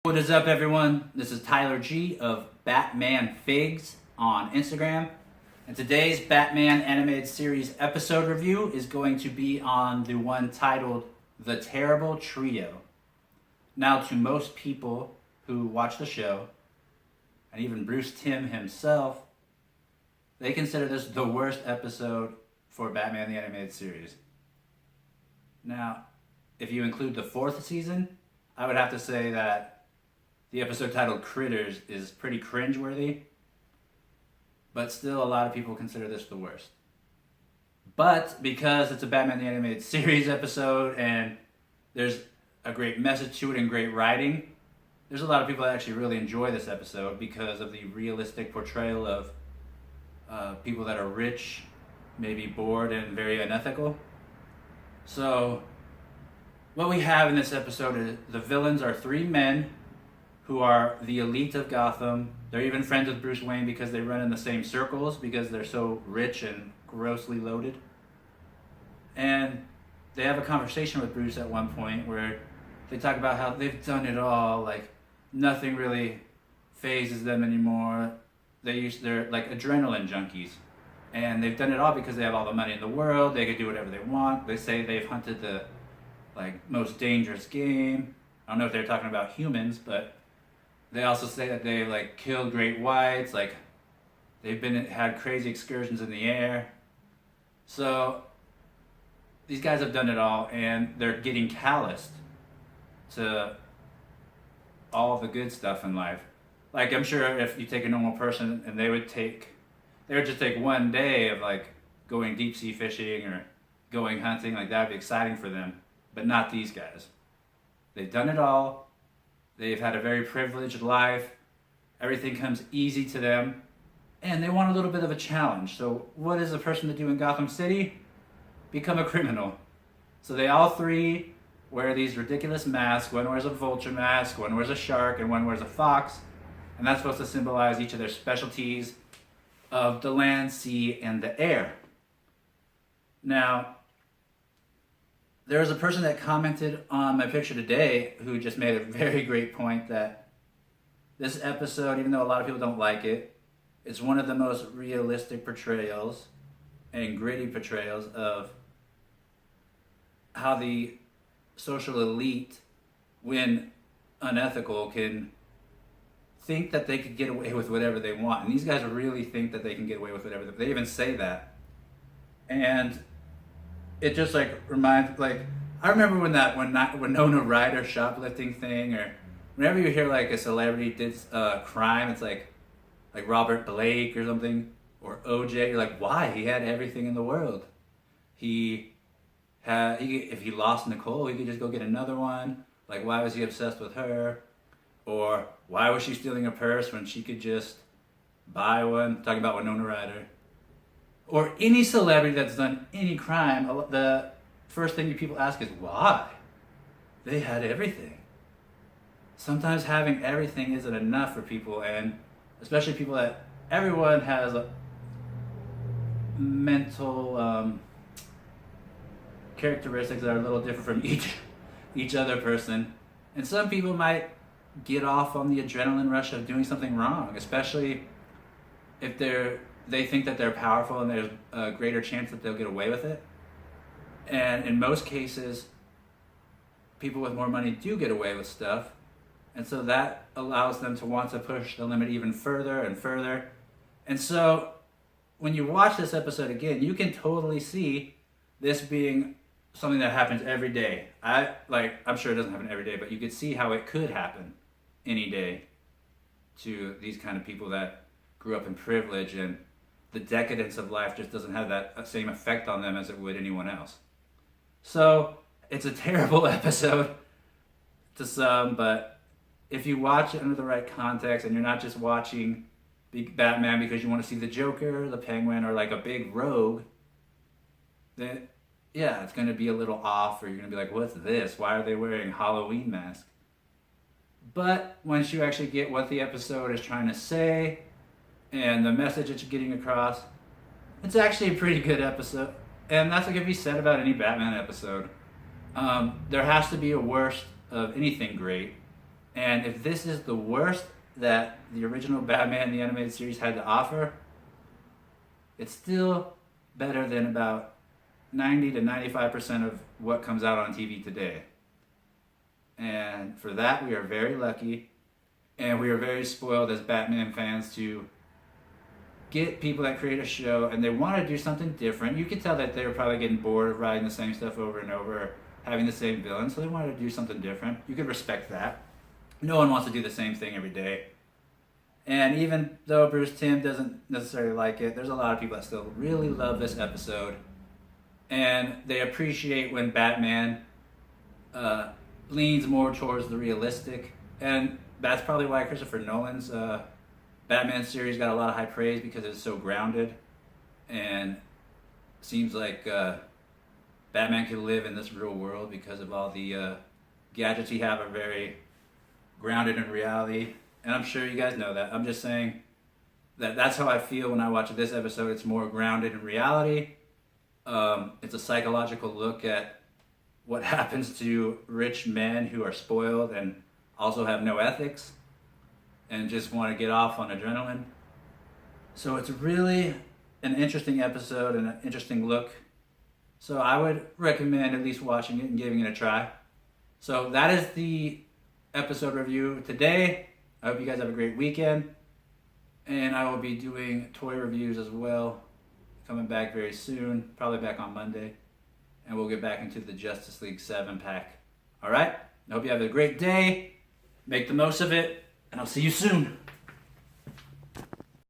What is up, everyone? This is Tyler G of Batman Figs on Instagram, and today's Batman animated series episode review is going to be on the one titled The Terrible Trio. Now, to most people who watch the show, and even Bruce Timm himself, they consider this the worst episode for Batman the Animated Series. Now, if you include the fourth season, I would have to say that the episode titled Critters is pretty cringeworthy, but still a lot of people consider this the worst. But because it's a Batman the Animated Series episode and there's a great message to it and great writing, there's a lot of people that actually really enjoy this episode because of the realistic portrayal of people that are rich, maybe bored, and very unethical. So what we have in this episode is the villains are three men who are the elite of Gotham. They're even friends with Bruce Wayne because they run in the same circles because they're so rich and grossly loaded. And they have a conversation with Bruce at one point where they talk about how they've done it all, like nothing really phases them anymore. They're like adrenaline junkies. And they've done it all because they have all the money in the world. They can do whatever they want. They say they've hunted the most dangerous game. I don't know if they're talking about humans, but they also say that they killed great whites, they've had crazy excursions in the air. So these guys have done it all, and they're getting calloused to all the good stuff in life. Like, I'm sure if you take a normal person and they would just take one day of going deep sea fishing or going hunting, that would be exciting for them, but not these guys. They've done it all. They've had a very privileged life. Everything comes easy to them. And they want a little bit of a challenge. So what is a person to do in Gotham City? Become a criminal. So they all three wear these ridiculous masks. One wears a vulture mask, one wears a shark, and one wears a fox. And that's supposed to symbolize each of their specialties of the land, sea, and the air. Now, there was a person that commented on my picture today who just made a very great point that this episode, even though a lot of people don't like it, it's one of the most realistic portrayals and gritty portrayals of how the social elite, when unethical, can think that they could get away with whatever they want. And these guys really think that they can get away with whatever. They even say that. And it just reminds, I remember when Winona Ryder shoplifting thing, or whenever you hear a celebrity did a crime, it's like Robert Blake or something, or OJ. You're like, why? He had everything in the world. If he lost Nicole, he could just go get another one. Why was he obsessed with her? Or why was she stealing a purse when she could just buy one? Talking about Winona Ryder. Or any celebrity that's done any crime, the first thing people ask is why? They had everything. Sometimes having everything isn't enough for people, and especially people that everyone has a mental characteristics that are a little different from each other person. And some people might get off on the adrenaline rush of doing something wrong, especially if they think that they're powerful and there's a greater chance that they'll get away with it. And in most cases, people with more money do get away with stuff. And so that allows them to want to push the limit even further and further. And so when you watch this episode again, you can totally see this being something that happens every day. I'm sure it doesn't happen every day, but you could see how it could happen any day to these kind of people that grew up in privilege, and the decadence of life just doesn't have that same effect on them as it would anyone else. So it's a terrible episode to some, but if you watch it under the right context and you're not just watching Batman because you want to see the Joker, the Penguin, or a big rogue, then yeah, it's going to be a little off, or you're going to be like, what's this? Why are they wearing Halloween masks? But once you actually get what the episode is trying to say and the message it's getting across, it's actually a pretty good episode. And that's what can be said about any Batman episode. There has to be a worst of anything great, And if this is the worst that the original Batman the Animated Series had to offer, it's still better than about 90 to 95% of what comes out on TV today. And for that, we are very lucky, and we are very spoiled as Batman fans to get people that create a show and they want to do something different. You can tell that they're probably getting bored of writing the same stuff over and over, having the same villain, so they wanted to do something different. You can respect that. No one wants to do the same thing every day. And even though Bruce Timm doesn't necessarily like it, there's a lot of people that still really love this episode. And they appreciate when Batman leans more towards the realistic. And that's probably why Christopher Nolan's Batman series got a lot of high praise, because it's so grounded. And seems like Batman can live in this real world because of all the gadgets he have are very grounded in reality. And I'm sure you guys know that. I'm just saying that that's how I feel when I watch this episode. It's more grounded in reality. It's a psychological look at what happens to rich men who are spoiled and also have no ethics and just want to get off on adrenaline. So it's really an interesting episode and an interesting look. So I would recommend at least watching it and giving it a try. So that is the episode review today. I hope you guys have a great weekend. And I will be doing toy reviews as well. Coming back very soon, probably back on Monday. And we'll get back into the Justice League 7-pack. All right? I hope you have a great day. Make the most of it. And I'll see you soon.